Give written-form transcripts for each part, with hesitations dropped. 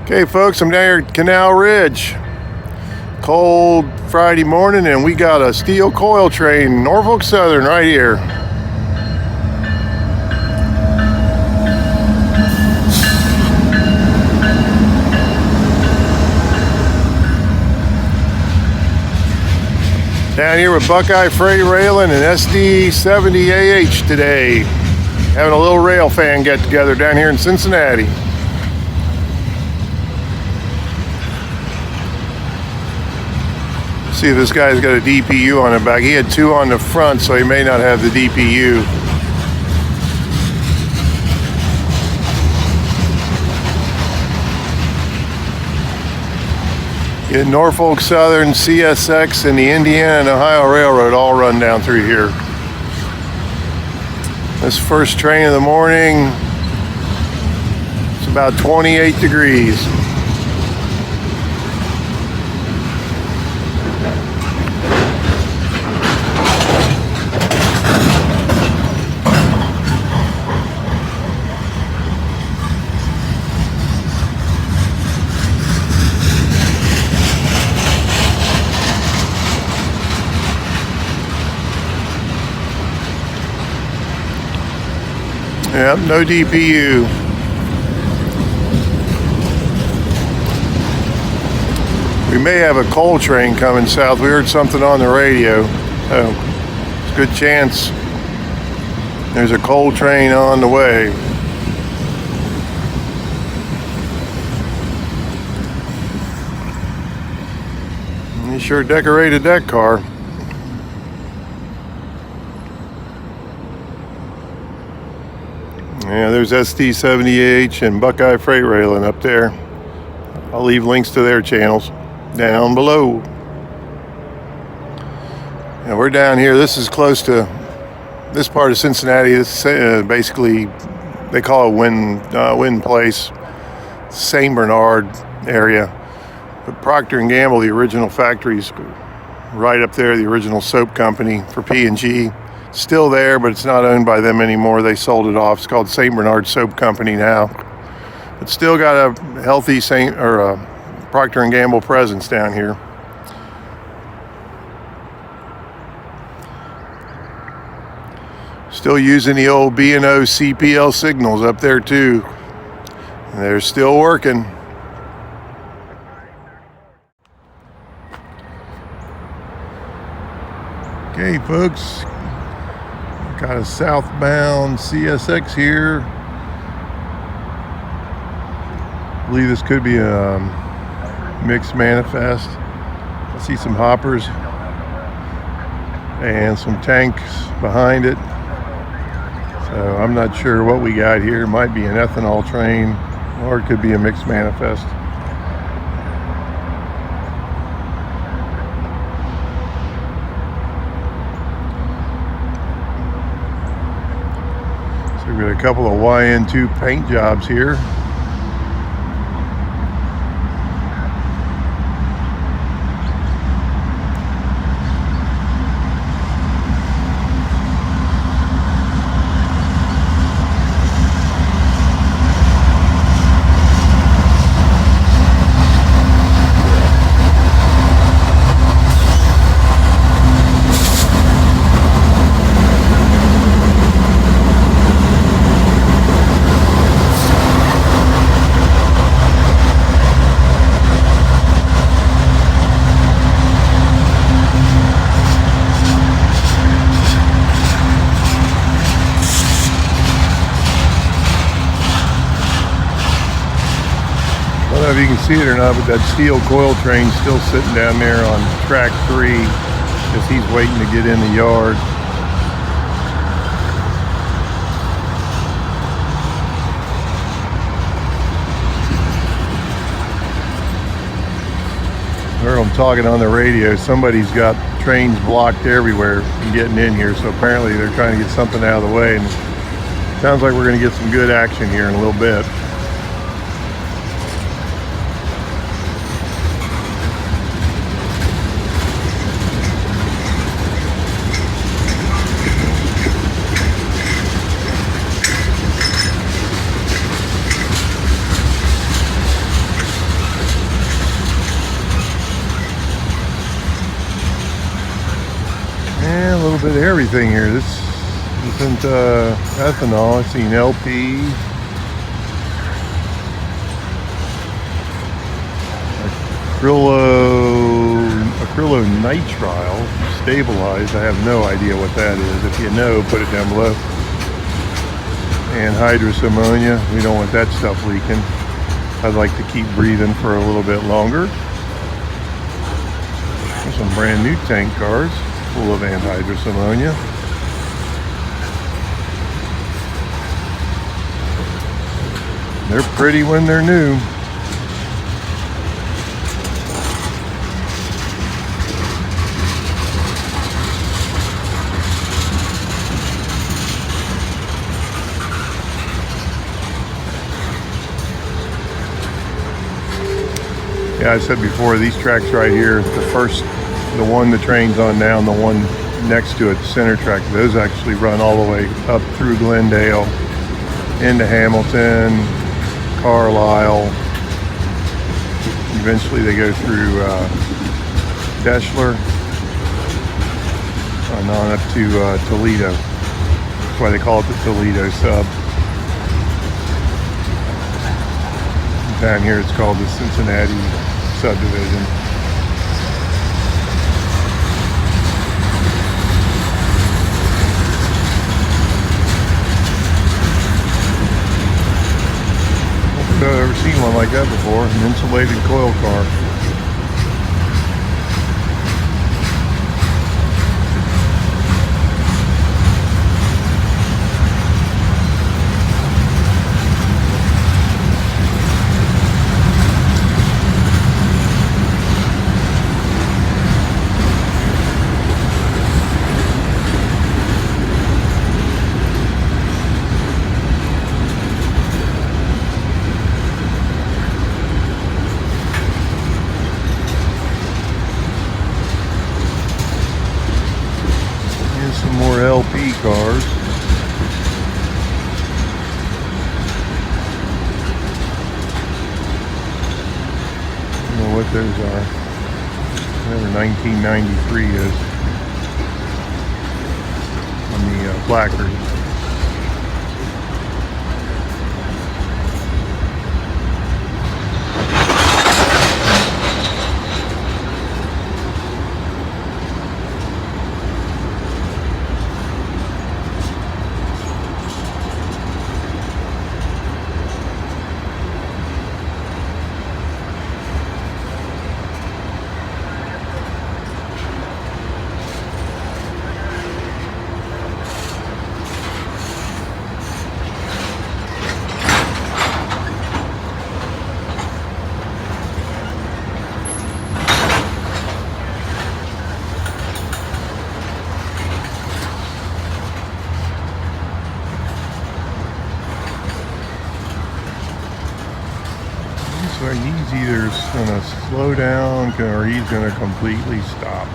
Okay folks, I'm down here at Canal Ridge. Cold Friday morning and we got a steel coil train, Norfolk Southern right here. Down here with Buckeye Freight Railing and SD70AH today. Having a little rail fan get together down here in Cincinnati. See if this guy's got a DPU on the back. He had two on the front, so he may not have the DPU. Get Norfolk Southern, CSX, and the Indiana and Ohio Railroad all run down through here. This first train of the morning, it's about 28 degrees. Yep, no DPU. We may have a coal train coming south. We heard something on the radio. Oh, it's a good chance there's a coal train on the way. He sure decorated that car. Yeah, there's SD70AH and Buckeye Freight Railing up there. I'll leave links to their channels down below. And we're down here. This is close to this part of Cincinnati. This is basically, they call it Wynn Place, St. Bernard area. But Procter & Gamble, the original factory's right up there, the original soap company for P&G. Still there, but it's not owned by them anymore. They sold it off. It's called St. Bernard Soap Company now. But still got a healthy Procter & Gamble presence down here. Still using the old B&O CPL signals up there too. And they're still working. Okay, folks. Got a southbound CSX here. I believe this could be a mixed manifest. I see some hoppers and some tanks behind it. So I'm not sure what we got here. It might be an ethanol train or it could be a mixed manifest. We've got a couple of YN2 paint jobs here. I don't know if you can see it or not, but that steel coil train's still sitting down there on track 3 as he's waiting to get in the yard. I heard them talking on the radio. Somebody's got trains blocked everywhere from getting in here, so apparently they're trying to get something out of the way, and it sounds like we're going to get some good action here in a little bit. bit of everything here. This isn't ethanol. I've seen LP, acrylonitrile stabilized. I have no idea what that is. If you know, put it down below. And hydrous ammonia. We don't want that stuff leaking. I'd like to keep breathing for a little bit longer. There's some brand new tank cars full of anhydrous ammonia. They're pretty when they're new. Yeah, I said before, these tracks right here, the one the train's on now and the one next to it, the center track, those actually run all the way up through Glendale, into Hamilton, Carlisle. Eventually they go through Deschler and on up to Toledo. That's why they call it the Toledo sub. Down here it's called the Cincinnati subdivision. I've never seen one like that before, an insulated coil car. Some more LP cars. I don't know what those are. Whatever 1993 is on the placard. So he's either going to slow down or he's going to completely stop.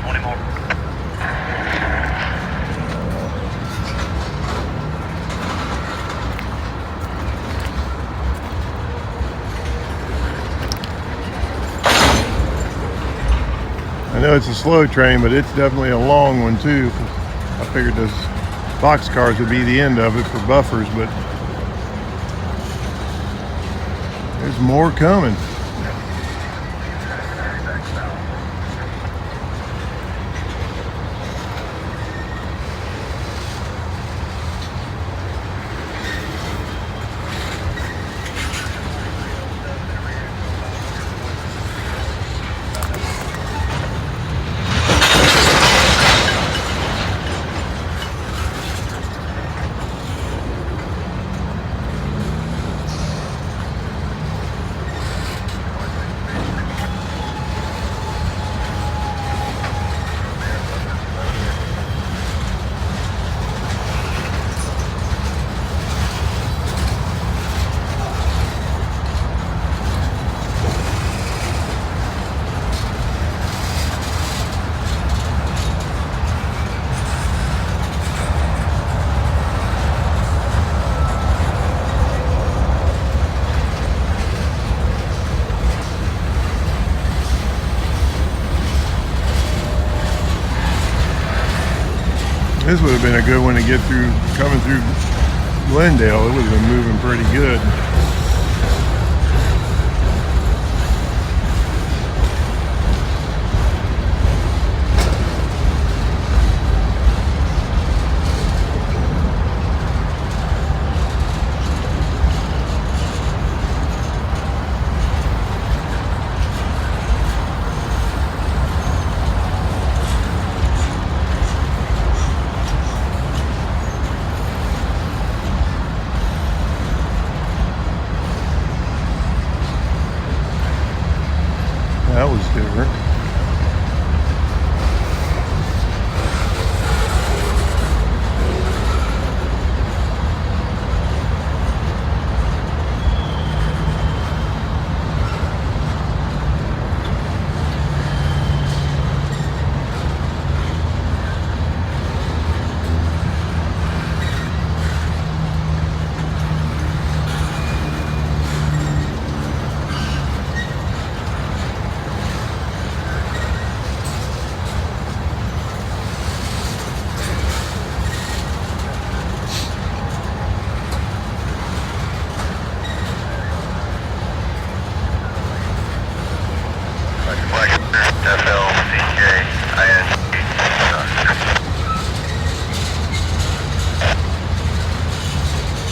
20 more. I know it's a slow train, but it's definitely a long one too. I figured those box cars would be the end of it for buffers, but there's more coming. This would have been a good one to get through, coming through Glendale. It would have been moving pretty good. That was different.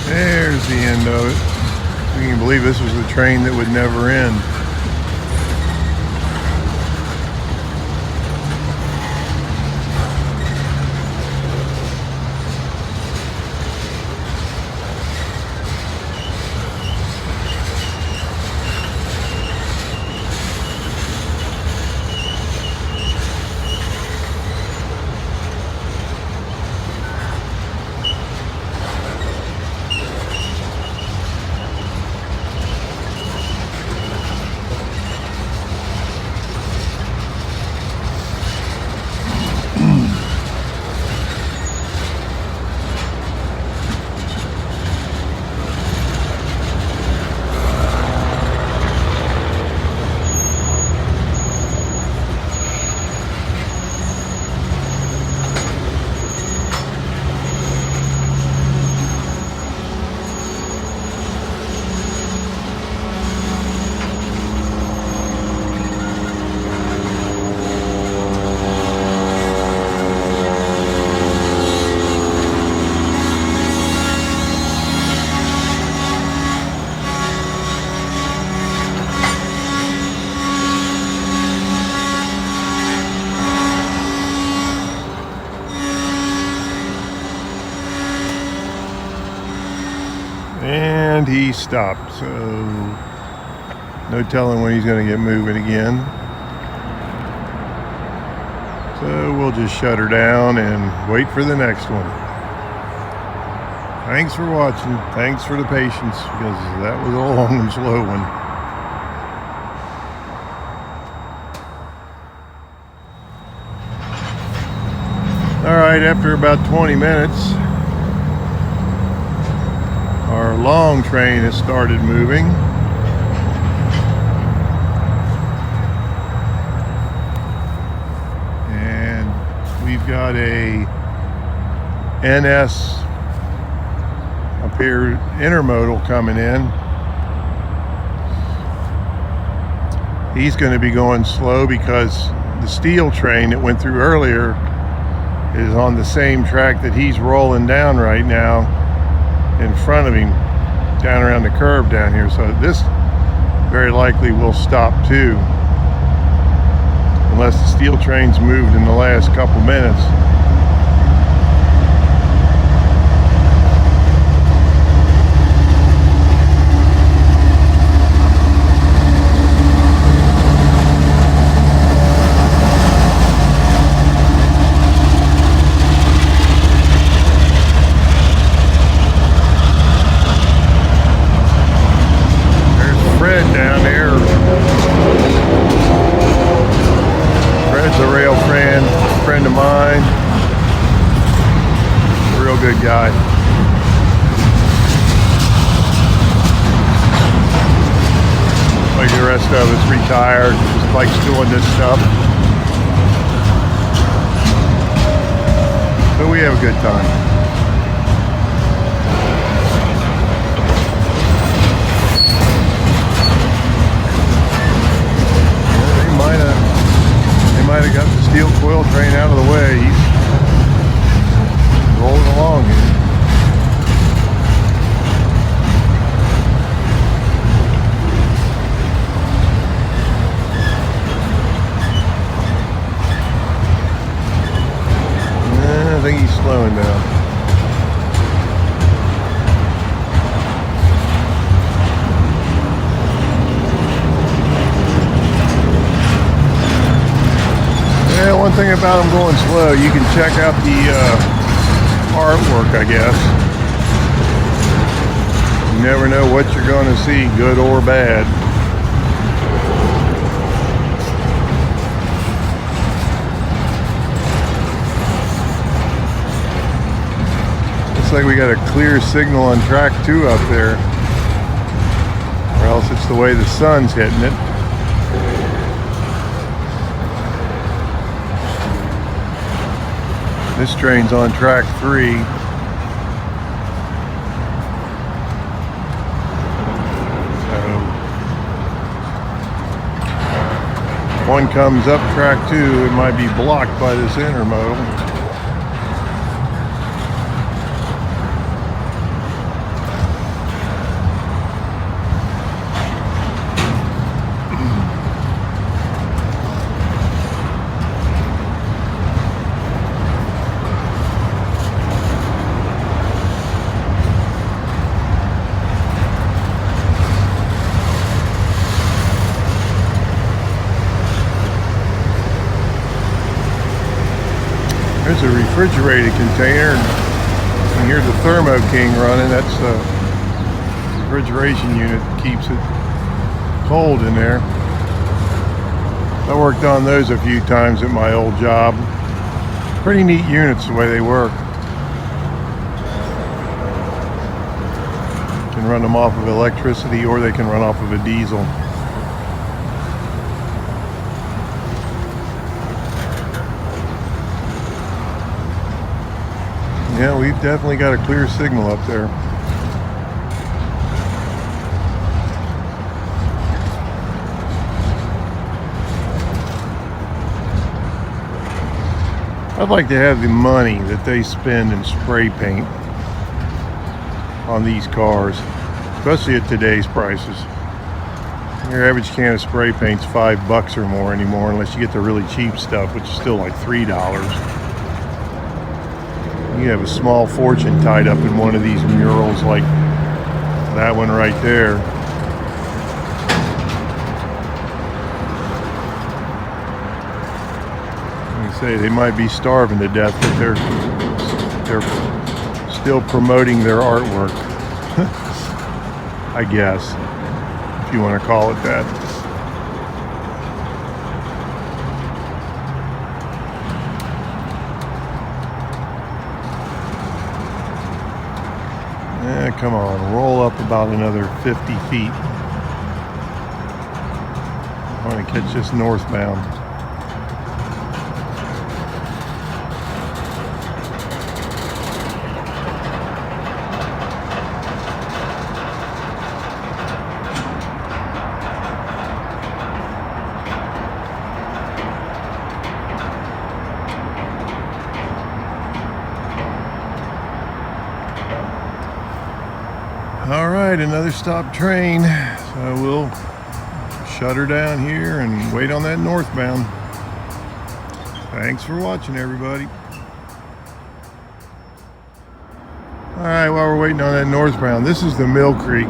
There's the end of it. You can believe this was a train that would never end. And he stopped, so no telling when he's going to get moving again. So we'll just shut her down and wait for the next one. Thanks for watching. Thanks for the patience, because that was a long and slow one. Alright, after about 20 minutes, our long train has started moving. And we've got a NS up here, intermodal coming in. He's going to be going slow because the steel train that went through earlier is on the same track that he's rolling down right now in front of him, down around the curve down here. So this very likely will stop too, unless the steel train's moved in the last couple minutes. Down there, Fred's a rail friend of mine, real good guy. Like the rest of us, retired, just likes doing this stuff, but we have a good time. Might have got the steel coil train out of the way. He's rolling along here. I think he's slowing down. Yeah, one thing about them going slow, you can check out the artwork, I guess. You never know what you're going to see, good or bad. Looks like we got a clear signal on track 2 up there, or else it's the way the sun's hitting it. This train's on track 3. So one comes up track 2, it might be blocked by this intermodal. There's a refrigerated container, and here's the Thermo King running. That's the refrigeration unit that keeps it cold in there. I worked on those a few times at my old job. Pretty neat units the way they work. You can run them off of electricity, or they can run off of a diesel. Yeah, we've definitely got a clear signal up there. I'd like to have the money that they spend in spray paint on these cars, especially at today's prices. Your average can of spray paint's $5 or more anymore, unless you get the really cheap stuff, which is still like $3. You have a small fortune tied up in one of these murals like that one right there. Like I say, they might be starving to death, but they're still promoting their artwork. I guess, if you want to call it that. come on, roll up about another 50 feet. I want to catch this northbound. All right, another stop train. So we'll shut her down here and wait on that northbound. Thanks for watching, everybody. All right, while we're waiting on that northbound, this is the Mill Creek.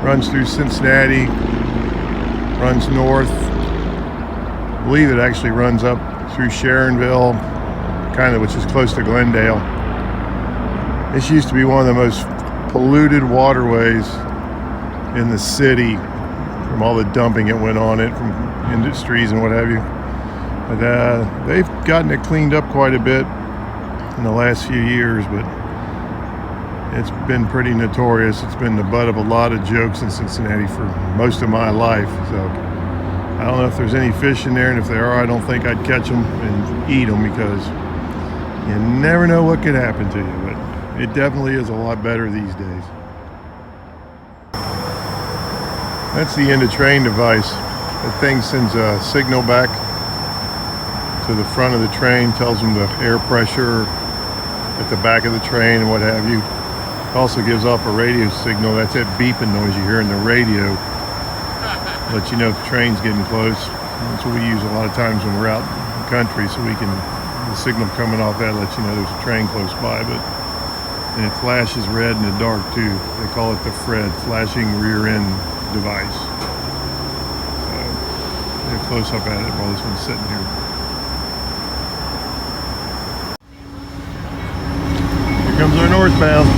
Runs through Cincinnati, runs north. I believe it actually runs up through Sharonville, which is close to Glendale. This used to be one of the most polluted waterways in the city from all the dumping that went on it from industries and what have you. But they've gotten it cleaned up quite a bit in the last few years, but it's been pretty notorious. It's been the butt of a lot of jokes in Cincinnati for most of my life. So I don't know if there's any fish in there, and if there are, I don't think I'd catch them and eat them, because you never know what could happen to you. But it definitely is a lot better these days. That's the end of train device. That thing sends a signal back to the front of the train, tells them the air pressure at the back of the train and what have you. It also gives off a radio signal. That's that beeping noise you hear in the radio. Let you know if the train's getting close. That's what we use a lot of times when we're out in the country, so we can, the signal coming off that lets you know there's a train close by. And it flashes red in the dark too. They call it the FRED, flashing rear end device. So, get a close up at it while this one's sitting here. Here comes our northbound.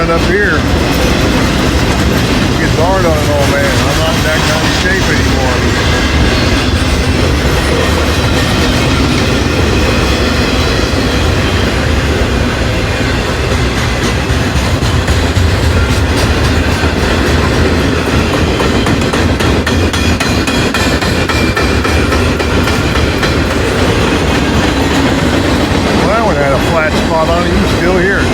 Up here, it gets hard on an old man. I'm not in that kind of shape anymore. Well, that one had a flat spot on it. You can still hear it.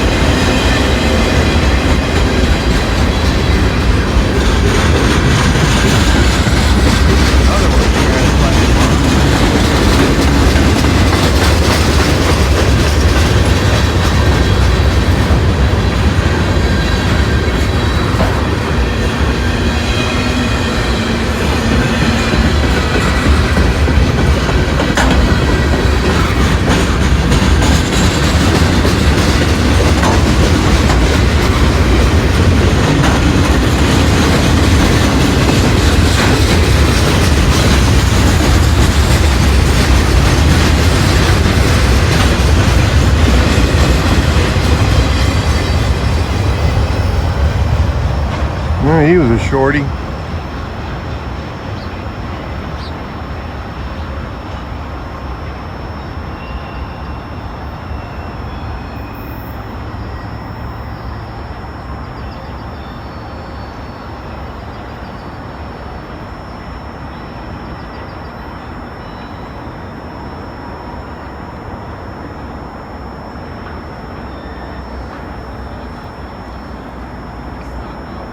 Yeah, he was a shorty.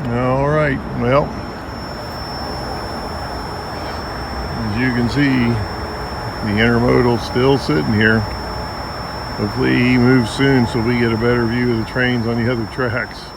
All right, well, as you can see, the intermodal's still sitting here. Hopefully he moves soon so we get a better view of the trains on the other tracks.